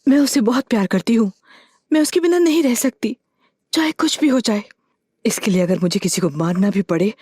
मैं उसे बहुत प्यार करती हूँ। मैं उसके बिना नहीं रह सकती, चाहे कुछ भी हो जाए। इसके लिए अगर मुझे किसी को मारना भी पड़े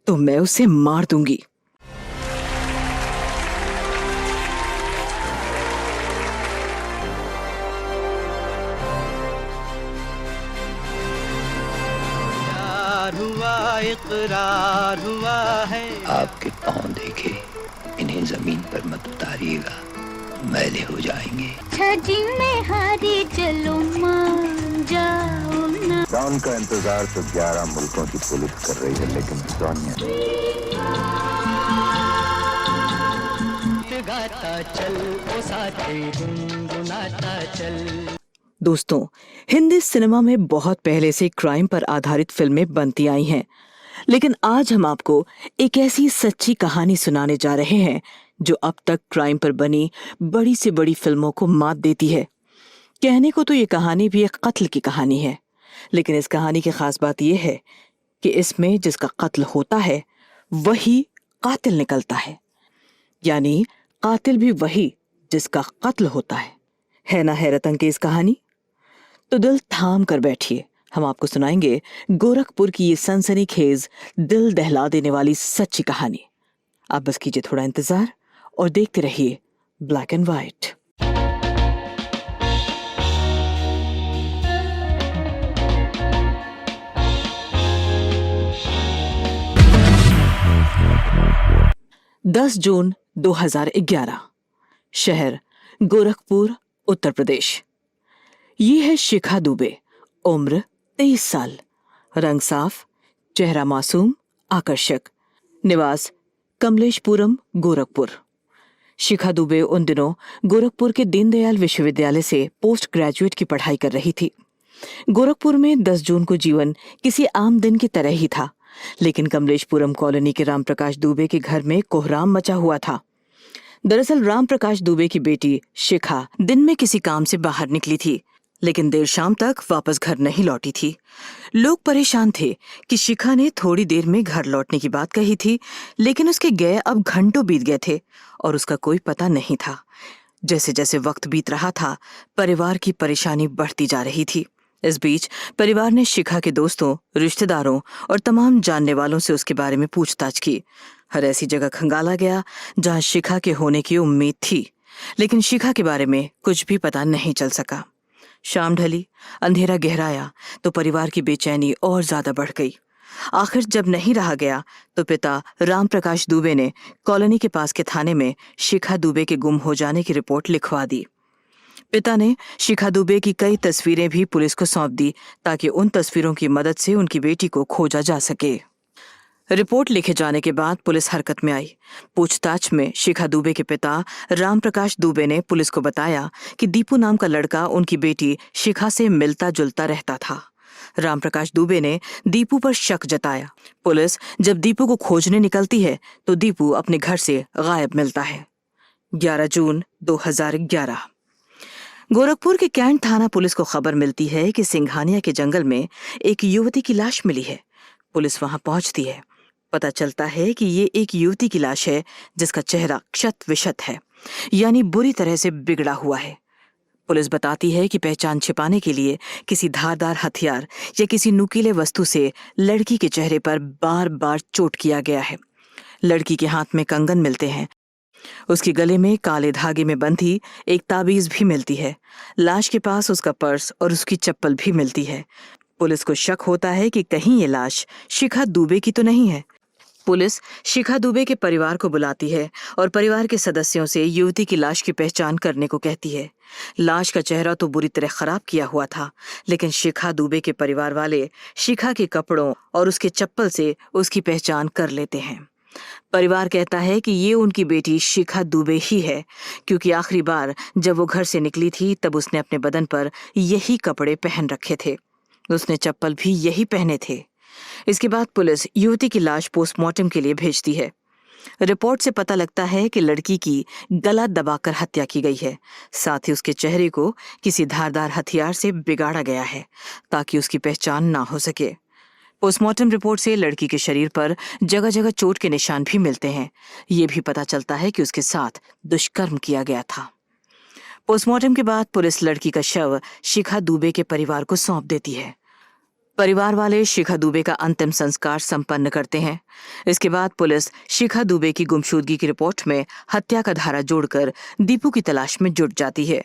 तो मैं उसे मार दूंगी। प्यार हुआ, इकरार हुआ है। आपके पाँव देखे, इन्हें जमीन पर मत उतारिएगा, मैले हो जाएंगे। छजी में हारी चलो मान जाओ ना। डॉन का इंतजार तो 11 मुल्कों की पुलिस कर रही है, लेकिन सोनिया गाता चल ओ साथी, गुनगुनाता चल। दोस्तों, हिंदी सिनेमा में बहुत पहले से क्राइम पर आधारित फिल्में बनती आई हैं, लेकिन आज हम आपको एक ऐसी सच्ची कहानी सुनाने जा रहे हैं जो अब तक क्राइम पर बनी बड़ी से बड़ी फिल्मों को मात देती है। कहने को तो ये कहानी भी एक कत्ल की कहानी है, लेकिन इस कहानी की खास बात यह है कि इसमें जिसका कत्ल होता है वही कातिल निकलता है, यानी कातिल भी वही जिसका कत्ल होता है ना हैरत अंगेज कहानी? तो दिल थाम कर बैठिए, हम आपको सुनाएंगे गोरखपुर की ये सनसनीखेज, दिल दहला देने वाली सच्ची कहानी। आप बस कीजिए थोड़ा इंतजार और देखते रहिए ब्लैक एंड व्हाइट। दस जून 2011, शहर गोरखपुर, उत्तर प्रदेश। ये है शिखा दुबे, उम्र 23 साल, रंग साफ, चेहरा मासूम, आकर्षक, निवास कमलेशपुरम, गोरखपुर। शिखा दुबे उन दिनों गोरखपुर के दीनदयाल विश्वविद्यालय से पोस्ट ग्रेजुएट की पढ़ाई कर रही थी। गोरखपुर में 10 जून को जीवन किसी आम दिन की तरह ही था, लेकिन कमलेशपुरम कॉलोनी के राम प्रकाश दुबे के घर में कोहराम मचा हुआ था। दरअसल राम प्रकाश दुबे की बेटी शिखा दिन में किसी काम से बाहर निकली थी, लेकिन देर शाम तक वापस घर नहीं लौटी थी। लोग परेशान थे कि शिखा ने थोड़ी देर में घर लौटने की बात कही थी, लेकिन उसके गए अब घंटों बीत गए थे और उसका कोई पता नहीं था। जैसे जैसे वक्त बीत रहा था, परिवार की परेशानी बढ़ती जा रही थी। इस बीच परिवार ने शिखा के दोस्तों, रिश्तेदारों और तमाम जानने वालों से उसके बारे में पूछताछ की। हर ऐसी जगह खंगाला गया जहां शिखा के होने की उम्मीद थी, लेकिन शिखा के बारे में कुछ भी पता नहीं चल सका। शाम ढली, अंधेरा गहराया तो परिवार की बेचैनी और ज्यादा बढ़ गई। आखिर जब नहीं रहा गया तो पिता राम प्रकाश दुबे ने कॉलोनी के पास के थाने में शिखा दुबे के गुम हो जाने की रिपोर्ट लिखवा दी। पिता ने शिखा दुबे की कई तस्वीरें भी पुलिस को सौंप दी ताकि उन तस्वीरों की मदद से उनकी बेटी को खोजा जा सके। रिपोर्ट लिखे जाने के बाद पुलिस हरकत में आई। पूछताछ में शिखा दुबे के पिता राम प्रकाश दुबे ने पुलिस को बताया कि दीपू नाम का लड़का उनकी बेटी शिखा से मिलता जुलता रहता था। राम प्रकाश दुबे ने दीपू पर शक जताया। पुलिस जब दीपू को खोजने निकलती है तो दीपू अपने घर से गायब मिलता है। 11 जून 2011, गोरखपुर के कैंट थाना पुलिस को खबर मिलती है कि सिंघानिया के जंगल में एक युवती की लाश मिली है। पुलिस वहां पहुंचती है। पता चलता है कि ये एक युवती की लाश है जिसका चेहरा क्षत विक्षत है, यानी बुरी तरह से बिगड़ा हुआ है। पुलिस बताती है कि पहचान छिपाने के लिए किसी धारदार हथियार या किसी नुकीले वस्तु से लड़की के चेहरे पर बार बार चोट किया गया है। लड़की के हाथ में कंगन मिलते हैं। उसके गले में काले धागे में बंधी एक ताबीज भी मिलती है। लाश के पास उसका पर्स और उसकी चप्पल भी मिलती है। पुलिस को शक होता है कि कहीं ये लाश शिखा दुबे की तो नहीं है। पुलिस शिखा दुबे के परिवार को बुलाती है और परिवार के सदस्यों से युवती की लाश की पहचान करने को कहती है। लाश का चेहरा तो बुरी तरह खराब किया हुआ था, लेकिन शिखा दुबे के परिवार वाले शिखा के कपड़ों और उसके चप्पल से उसकी पहचान कर लेते हैं। परिवार कहता है कि ये उनकी बेटी शिखा दुबे ही है, क्योंकि आखिरी बार जब वो घर से निकली थी तब उसने अपने बदन पर यही कपड़े पहन रखे थे। उसने चप्पल भी यही पहने थे। इसके बाद पुलिस युवती की लाश पोस्टमार्टम के लिए भेजती है। रिपोर्ट से पता लगता है कि लड़की की गला दबाकर हत्या की गई है। साथ ही उसके चेहरे को किसी धारदार हथियार से बिगाड़ा गया है ताकि उसकी पहचान ना हो सके। पोस्टमार्टम रिपोर्ट से लड़की के शरीर पर जगह जगह चोट के निशान भी मिलते हैं। ये भी पता चलता है कि उसके साथ दुष्कर्म किया गया था। पोस्टमार्टम के बाद पुलिस लड़की का शव शिखा दुबे के परिवार को सौंप देती है। परिवार वाले शिखा दुबे का अंतिम संस्कार संपन्न करते हैं। इसके बाद पुलिस शिखा दुबे की गुमशुदगी की रिपोर्ट में हत्या का धारा जोड़कर दीपू की तलाश में जुट जाती है।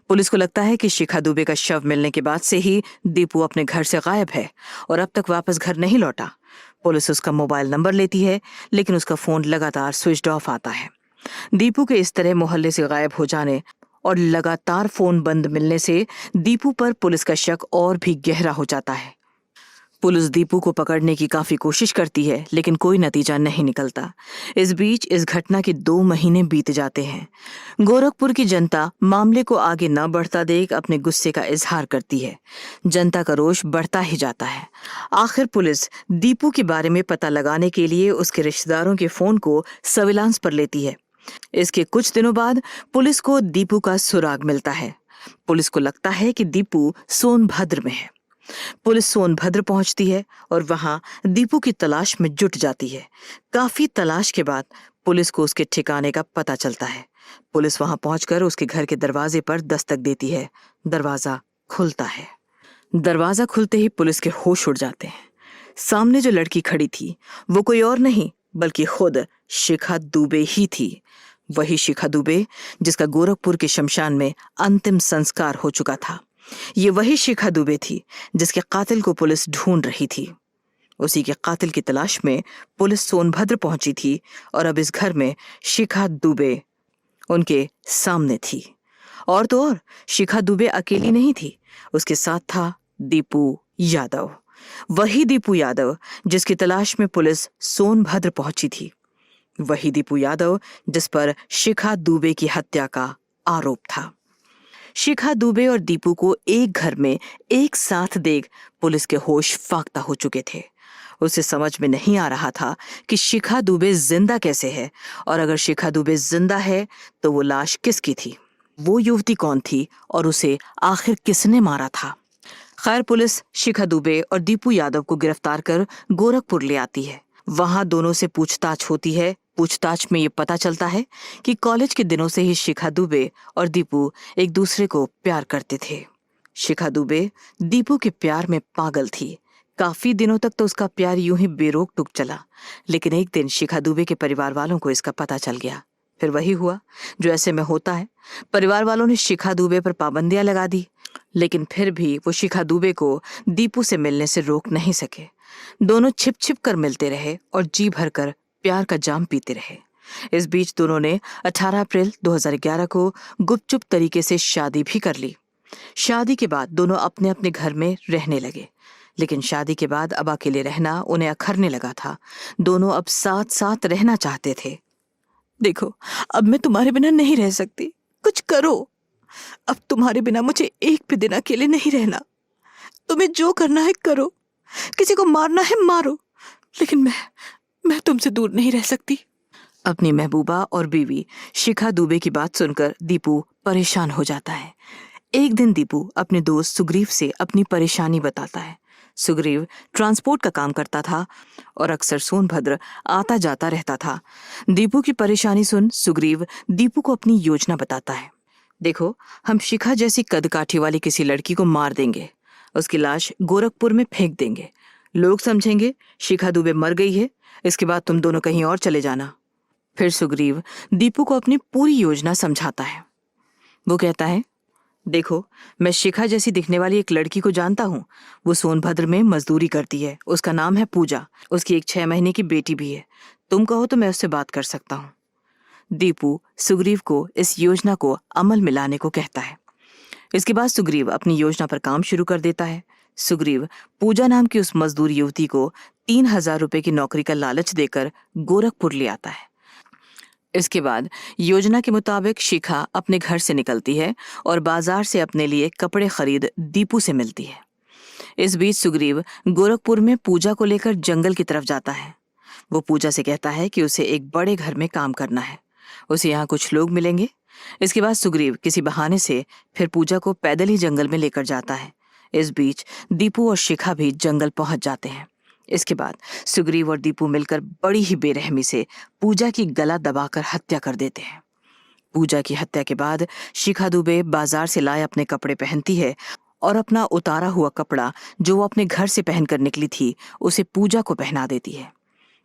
पुलिस को लगता है कि शिखा दुबे का शव मिलने के बाद से ही दीपू अपने घर से गायब है और अब तक वापस घर नहीं लौटा। पुलिस उसका मोबाइल नंबर लेती है, लेकिन उसका फोन लगातार स्विच ऑफ आता है। दीपू के इस तरह मोहल्ले से गायब हो जाने और लगातार फोन बंद मिलने से दीपू पर पुलिस का शक और भी गहरा हो जाता है। पुलिस दीपू को पकड़ने की काफी कोशिश करती है, लेकिन कोई नतीजा नहीं निकलता। इस बीच इस घटना के 2 महीने बीत जाते हैं। गोरखपुर की जनता मामले को आगे न बढ़ता देख अपने गुस्से का इजहार करती है। जनता का रोष बढ़ता ही जाता है। आखिर पुलिस दीपू के बारे में पता लगाने के लिए उसके रिश्तेदारों के फोन को सर्विलांस पर लेती है। इसके कुछ दिनों बाद पुलिस को दीपू का सुराग मिलता है। पुलिस को लगता है कि दीपू सोनभद्र में है। पुलिस सोनभद्र पहुंचती है और वहां दीपू की तलाश में जुट जाती है। काफी तलाश के बाद पुलिस को उसके ठिकाने का पता चलता है। पुलिस वहां पहुंचकर उसके घर के दरवाजे पर दस्तक देती है। दरवाजा खुलता है। दरवाजा खुलते ही पुलिस के होश उड़ जाते हैं। सामने जो लड़की खड़ी थी वो कोई और नहीं बल्कि खुद शिखा दुबे ही थी। वही शिखा दुबे जिसका गोरखपुर के शमशान में अंतिम संस्कार हो चुका था। ये वही शिखा दुबे थी जिसके कातिल को पुलिस ढूंढ रही थी। उसी के कातिल की तलाश में पुलिस सोनभद्र पहुंची थी और अब इस घर में शिखा दुबे उनके सामने थी। और तो और शिखा दुबे अकेली नहीं थी, उसके साथ था दीपू यादव। वही दीपू यादव जिसकी तलाश में पुलिस सोनभद्र पहुंची थी। वही दीपू यादव जिस पर शिखा दुबे की हत्या का आरोप था। शिखा दुबे और दीपू को एक घर में एक साथ देख पुलिस के होश फाख्ता हो चुके थे। उसे समझ में नहीं आ रहा था कि शिखा दुबे जिंदा कैसे है, और अगर शिखा दुबे जिंदा है तो वो लाश किसकी थी, वो युवती कौन थी और उसे आखिर किसने मारा था। खैर पुलिस शिखा दुबे और दीपू यादव को गिरफ्तार कर गोरखपुर ले आती है। वहां दोनों से पूछताछ होती है। पूछताछ में ये पता चलता है कि कॉलेज के दिनों से ही शिखा दुबे और दीपू एक दूसरे को प्यार करते थे। शिखा दुबे दीपू के प्यार में पागल थी। काफी दिनों तक तो उसका प्यार यूं ही बेरोक टूक चला, लेकिन एक दिन शिखा दुबे के परिवार वालों को इसका पता चल गया। फिर वही हुआ जो ऐसे में होता है। परिवार वालों ने शिखा दुबे पर पाबंदियां लगा दी, लेकिन फिर भी वो शिखा दुबे को दीपू से मिलने से रोक नहीं सके। दोनों छिप छिप कर मिलते रहे और जी भरकर प्यार का जाम पीते रहे। इस बीच दोनों ने 18 अप्रैल 2011 को गुपचुप तरीके से शादी भी कर ली। शादी के बाद दोनों अपने अपने घर में रहने लगे, लेकिन शादी के बाद अब अकेले रहना उन्हें अखरने लगा था। दोनों अब साथ साथ रहना चाहते थे। देखो, अब मैं तुम्हारे बिना नहीं रह सकती, कुछ करो। अब तुम्हारे बिना मुझे एक भी दिन अकेले नहीं रहना। तुम्हें जो करना है करो, किसी को मारना है मारो, लेकिन मैं तुमसे दूर नहीं रह सकती। अपनी महबूबा और बीवी शिखा दुबे की बात सुनकर दीपू परेशान हो जाता है। एक दिन दीपू अपने दोस्त सुग्रीव से अपनी परेशानी बताता है। सुग्रीव ट्रांसपोर्ट का काम करता था और अक्सर सोनभद्र आता जाता रहता था। दीपू की परेशानी सुन सुग्रीव दीपू को अपनी योजना बताता है। देखो, हम शिखा जैसी कदकाठी वाली किसी लड़की को मार देंगे, उसकी लाश गोरखपुर में फेंक देंगे, लोग समझेंगे शिखा दुबे मर गई है। इसके बाद तुम दोनों कहीं और चले जाना। फिर सुग्रीव दीपू को अपनी पूरी योजना समझाता है। वो कहता है, देखो, मैं शिखा जैसी दिखने वाली एक लड़की को जानता हूँ। वो सोनभद्र में मजदूरी करती है। उसका नाम है पूजा। उसकी एक 6 महीने की बेटी भी है। तुम कहो तो मैं उससे बात कर सकता हूँ। दीपू सुग्रीव को इस योजना को अमल में लाने को कहता है। इसके बाद सुग्रीव अपनी योजना पर काम शुरू कर देता है। सुग्रीव पूजा नाम की उस मजदूर युवती को 3000 रुपए की नौकरी का लालच देकर गोरखपुर ले आता है। इसके बाद योजना के मुताबिक शिखा अपने घर से निकलती है और बाजार से अपने लिए कपड़े खरीद दीपू से मिलती है। इस बीच सुग्रीव गोरखपुर में पूजा को लेकर जंगल की तरफ जाता है। वो पूजा से कहता है कि उसे एक बड़े घर में काम करना है, उसे यहाँ कुछ लोग मिलेंगे। इसके बाद सुग्रीव किसी बहाने से फिर पूजा को पैदल ही जंगल में लेकर जाता है। इस बीच दीपू और शिखा भी जंगल पहुंच जाते हैं। इसके बाद सुग्रीव और दीपू मिलकर बड़ी ही बेरहमी से पूजा की गला दबाकर हत्या कर देते हैं। पूजा की हत्या के बाद शिखा दुबे बाजार से लाए अपने कपड़े पहनती है और अपना उतारा हुआ कपड़ा जो वो अपने घर से पहनकर निकली थी उसे पूजा को पहना देती है।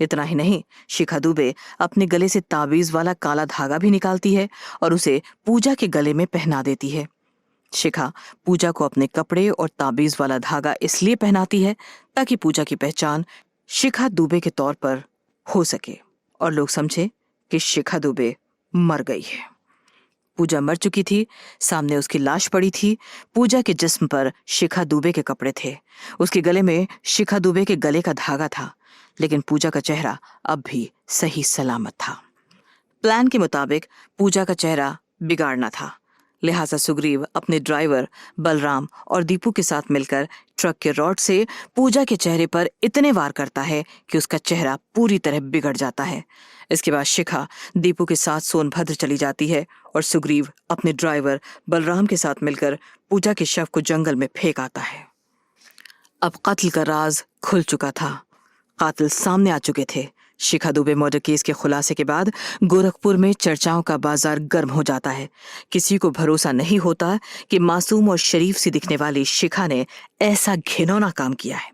इतना ही नहीं, शिखा दुबे अपने गले से ताबीज वाला काला धागा भी निकालती है और उसे पूजा के गले में पहना देती है। शिखा पूजा को अपने कपड़े और ताबीज वाला धागा इसलिए पहनाती है ताकि पूजा की पहचान शिखा दुबे के तौर पर हो सके और लोग समझे कि शिखा दुबे मर गई है। पूजा मर चुकी थी, सामने उसकी लाश पड़ी थी। पूजा के जिस्म पर शिखा दुबे के कपड़े थे, उसके गले में शिखा दुबे के गले का धागा था, लेकिन पूजा का चेहरा अब भी सही सलामत था। प्लान के मुताबिक पूजा का चेहरा बिगाड़ना था, लिहाजा सुग्रीव अपने ड्राइवर बलराम और दीपू के साथ मिलकर ट्रक के रॉड से पूजा के चेहरे पर इतने वार करता है कि उसका चेहरा पूरी तरह बिगड़ जाता है। इसके बाद शिखा दीपू के साथ सोनभद्र चली जाती है और सुग्रीव अपने ड्राइवर बलराम के साथ मिलकर पूजा के शव को जंगल में फेंक आता है। अब कत्ल का राज खुल चुका था, कातिल सामने आ चुके थे। शिखा दुबे मर्डर केस के खुलासे के बाद गोरखपुर में चर्चाओं का बाजार गर्म हो जाता है। किसी को भरोसा नहीं होता कि मासूम और शरीफ सी दिखने वाली शिखा ने ऐसा घिनौना काम किया है।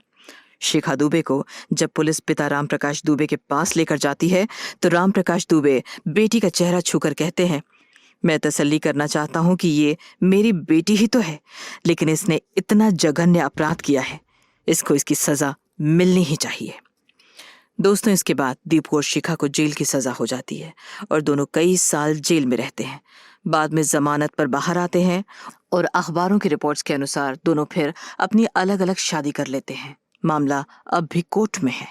शिखा दुबे को जब पुलिस पिता राम प्रकाश दुबे के पास लेकर जाती है तो राम प्रकाश दुबे बेटी का चेहरा छूकर कहते हैं, मैं तसल्ली करना चाहता हूं कि ये मेरी बेटी ही तो है, लेकिन इसने इतना जघन्य अपराध किया है, इसको इसकी सजा मिलनी ही चाहिए। दोस्तों, इसके बाद दीपू और शिखा को जेल की सजा हो जाती है और दोनों कई साल जेल में रहते हैं। बाद में जमानत पर बाहर आते हैं और अखबारों की रिपोर्ट्स के अनुसार दोनों फिर अपनी अलग अलग शादी कर लेते हैं। मामला अब भी कोर्ट में है।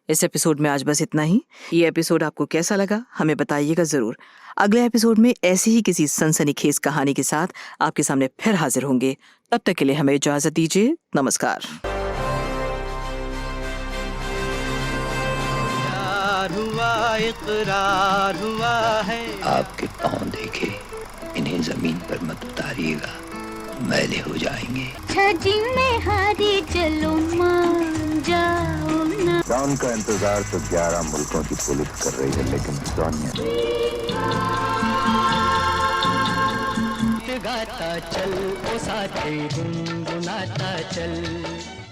इस एपिसोड में आज बस इतना ही। ये एपिसोड आपको कैसा लगा हमें बताइएगा जरूर। अगले एपिसोड में ऐसी ही किसी सनसनीखेज कहानी के साथ आपके सामने फिर हाजिर होंगे। तब तक के लिए हमें इजाजत दीजिए। नमस्कार। हुआ इकरार हुआ है। आपके पाँव देखे इन्हें जमीन पर मत उतारिएगा, मैले हो जाएंगे। छजी में हारी चलो मान जाओ ना। डॉन का इंतजार तो 11 मुल्कों की पुलिस कर रही है, लेकिन सोनिया गाता चल ओ साथी गुनगुनाता चल।